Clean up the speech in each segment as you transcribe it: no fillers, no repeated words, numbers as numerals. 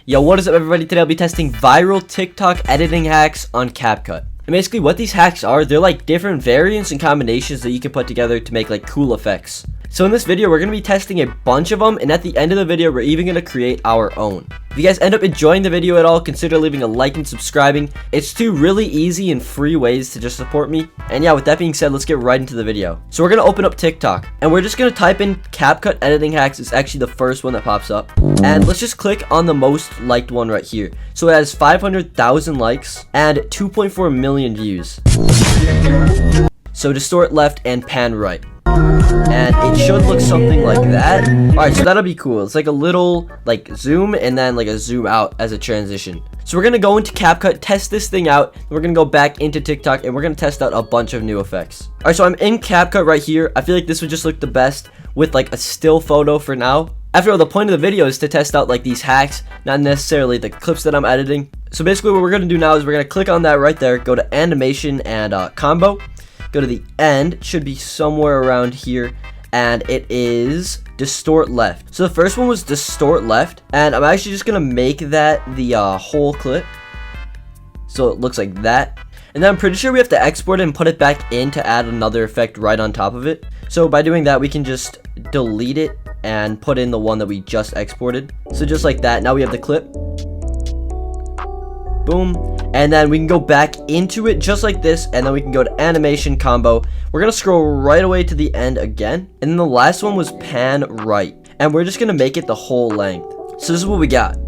Yo, what is up everybody? Today I'll be testing viral TikTok editing hacks on CAPCUT. And basically what these hacks are, they're like different variants and combinations that you can put together to make like cool effects. So in this video, we're going to be testing a bunch of them, and at the end of the video, we're even going to create our own. If you guys end up enjoying the video at all, consider leaving a like and subscribing. It's two really easy and free ways to just support me. And yeah, with that being said, let's get right into the video. So we're going to open up TikTok, and we're just going to type in CAPCUT editing hacks. It's actually the first one that pops up. And let's just click on the most liked one right here. So it has 500,000 likes and 2.4 million views. So distort left and pan right. And it should look something like that. Alright, so that'll be cool. It's like a little like zoom and then like a zoom out as a transition. So we're gonna go into CAPCUT, test this thing out, and we're gonna go back into TikTok and we're gonna test out a bunch of new effects. Alright, so I'm in CAPCUT right here. I feel like this would just look the best with like a still photo for now. After all, the point of the video is to test out like these hacks, not necessarily the clips that I'm editing. So basically what we're gonna do now is we're gonna click on that right there, go to animation and combo. Go to the end, it should be somewhere around here, and it is distort left. So the first one was distort left, and I'm actually just gonna make that the whole clip, so it looks like that. And then I'm pretty sure we have to export it and put it back in to add another effect right on top of it. So by doing that, we can just delete it and put in the one that we just exported. So just like that, now we have the clip. Boom. And then we can go back into it just like this, and then we can go to animation combo. We're gonna scroll right away to the end again, and then the last one was pan right, and we're just gonna make it the whole length. So this is what we got.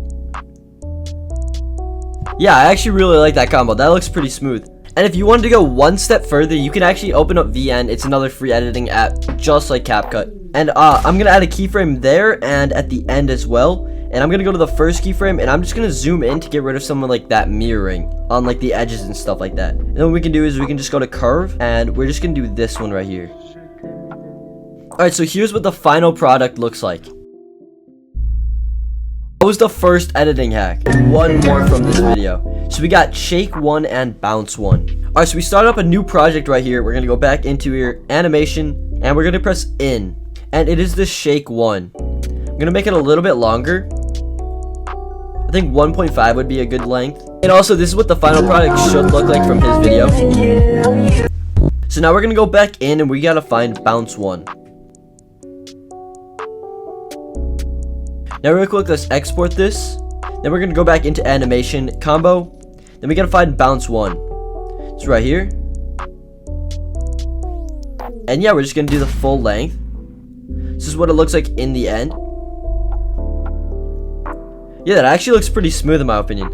Yeah, I actually really like that combo. That looks pretty smooth. And if you wanted to go one step further, you can actually open up VN. It's another free editing app just like CAPCUT. And I'm gonna add a keyframe there and at the end as well. And I'm gonna go to the first keyframe, and I'm just gonna zoom in to get rid of some of like that mirroring on like the edges and stuff like that. And then what we can do is we can just go to curve, and we're just gonna do this one right here. Alright, so here's what the final product looks like. That was the first editing hack. One more from this video. So we got shake one and bounce one. Alright, so we start up a new project right here. We're gonna go back into here, animation, and we're gonna press in. And it is the shake one. I'm gonna make it a little bit longer. I think 1.5 would be a good length. And also, this is what the final product should look like from his video. So now we're gonna go back in, and we gotta find bounce one. Now real quick, let's export this. Then we're gonna go back into animation combo. Then we gotta find bounce one. It's right here. And yeah, we're just gonna do the full length. This is what it looks like in the end. Yeah, that actually looks pretty smooth in my opinion.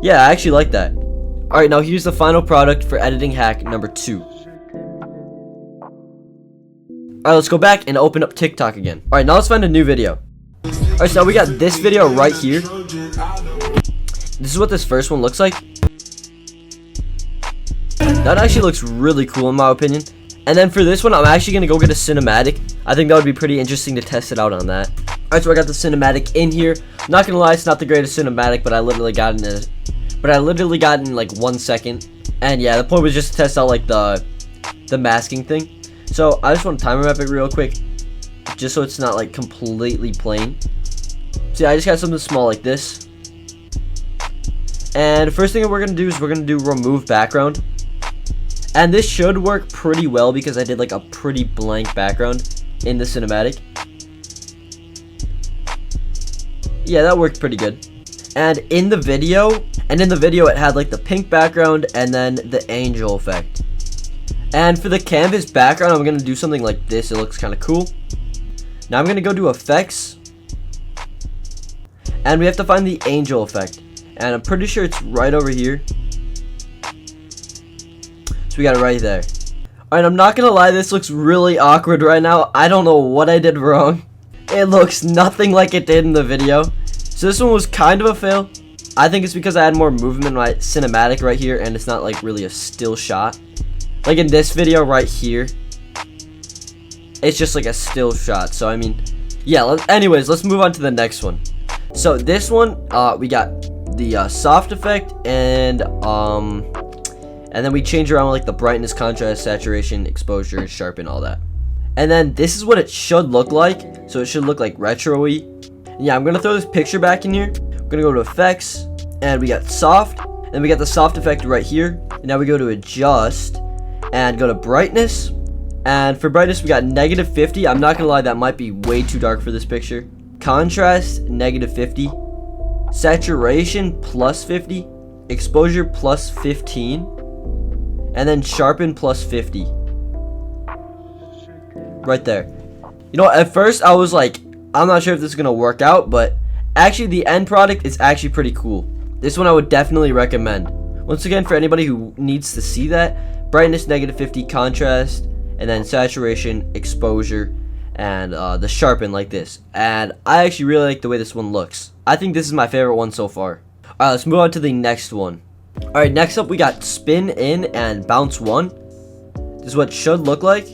Yeah, I actually like that. Alright, now here's the final product for editing hack number 2. Alright, let's go back and open up TikTok again. Alright, now let's find a new video. Alright, so now we got this video right here. This is what this first one looks like. That actually looks really cool in my opinion. And then for this one, I'm actually going to go get a cinematic. I think that would be pretty interesting to test it out on that. Alright, so I got the cinematic in here. I'm not gonna lie, it's not the greatest cinematic, but I literally got it in like 1 second. And yeah, the point was just to test out like the masking thing. So I just want to timer map it real quick, just so it's not like completely plain. See, I just got something small like this. And the first thing that we're gonna do is we're gonna do remove background. And this should work pretty well because I did like a pretty blank background in the cinematic. Yeah, that worked pretty good. And in the video it had like the pink background and then the angel effect. And for the canvas background, I'm gonna do something like this. It looks kind of cool. Now I'm gonna go to effects, and we have to find the angel effect, and I'm pretty sure it's right over here. So we got it right there. Alright, I'm not gonna lie, this looks really awkward right now. I don't know what I did wrong. It looks nothing like it did in the video. So this one was kind of a fail. I think it's because I had more movement in my cinematic right here, and it's not like really a still shot. Like in this video right here, it's just like a still shot. So I mean, yeah, anyways, let's move on to the next one. So this one, we got the soft effect, and then we change around like the brightness, contrast, saturation, exposure, sharpen, all that. And then this is what it should look like. So it should look like retro-y. Yeah, I'm gonna throw this picture back in here. We're gonna go to effects, and we got soft, and we got the soft effect right here. And now we go to adjust, and go to brightness. And for brightness, we got -50. I'm not gonna lie, that might be way too dark for this picture. Contrast, -50. Saturation, +50. Exposure, +15. And then sharpen, +50. Right there. You know, at first I was like, I'm not sure if this is gonna work out, but actually the end product is actually pretty cool. This one I would definitely recommend. Once again, for anybody who needs to see that, brightness, -50, contrast, and then saturation, exposure, and the sharpen like this. And I actually really like the way this one looks. I think this is my favorite one so far. Alright, let's move on to the next one. Alright, next up we got spin in and bounce 1. This is what it should look like.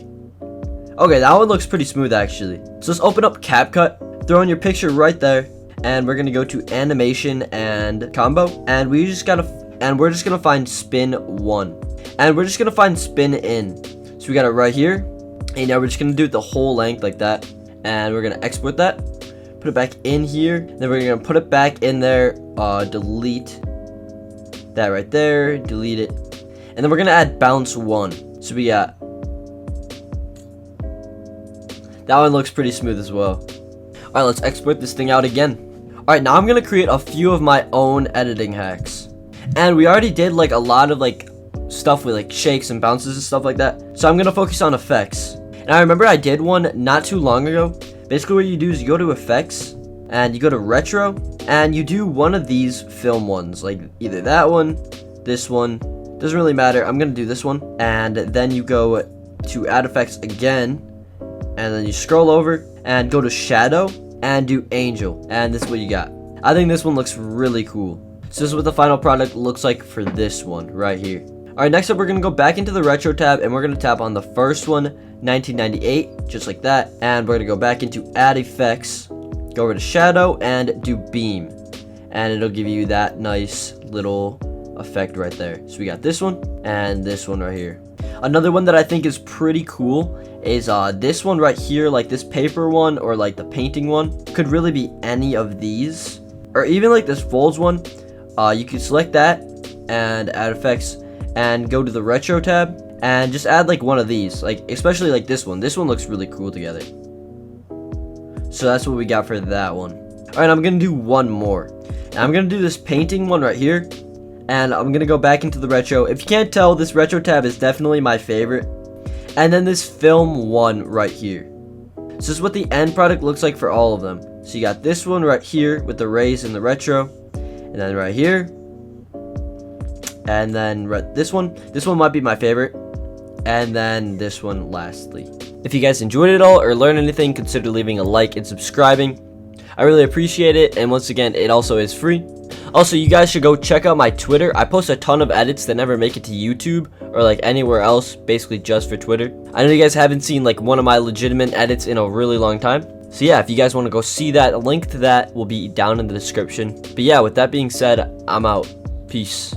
Okay, that one looks pretty smooth actually. So let's open up CapCut, throw in your picture right there, and we're gonna go to animation and combo, and we're just gonna find spin 1. And we're just gonna find spin in. So we got it right here. And now we're just gonna do it the whole length like that. And we're gonna export that. Put it back in here. Then we're gonna put it back in there. Delete that right there. Delete it. And then we're gonna add bounce 1. So we got that one looks pretty smooth as well. Alright, let's export this thing out again. Alright, now I'm gonna create a few of my own editing hacks. And we already did like a lot of like stuff with like shakes and bounces and stuff like that. So I'm gonna focus on effects. And I remember I did one not too long ago. Basically what you do is you go to effects and you go to retro and you do one of these film ones, like either that one, this one, doesn't really matter. I'm gonna do this one, and then you go to add effects again, and then you scroll over and go to shadow and do angel, and this is what you got. I think this one looks really cool. So this is what the final product looks like for this one right here. Alright, next up we're going to go back into the retro tab, and we're going to tap on the first one, 1998, just like that. And we're going to go back into add effects, go over to shadow, and do beam. And it'll give you that nice little effect right there. So we got this one, and this one right here. Another one that I think is pretty cool is this one right here, like this paper one, or like the painting one. Could really be any of these. Or even like this folds one. You can select that, and add effects, and go to the retro tab and just add like one of these, like especially like this one looks really cool together. So that's what we got for that one. All right, I'm gonna do one more, and I'm gonna do this painting one right here, and I'm gonna go back into the retro. If you can't tell, this retro tab is definitely my favorite. And then this film one right here. So this is what the end product looks like for all of them. So you got this one right here with the rays in the retro, and then right here, and then this one might be my favorite, and then this one lastly. If you guys enjoyed it all or learned anything, consider leaving a like and subscribing. I really appreciate it, and once again, it also is free. Also, you guys should go check out my Twitter. I post a ton of edits that never make it to YouTube or like anywhere else, basically just for Twitter. I know you guys haven't seen like one of my legitimate edits in a really long time. So yeah, if you guys want to go see that, a link to that will be down in the description. But yeah, with that being said, I'm out. Peace.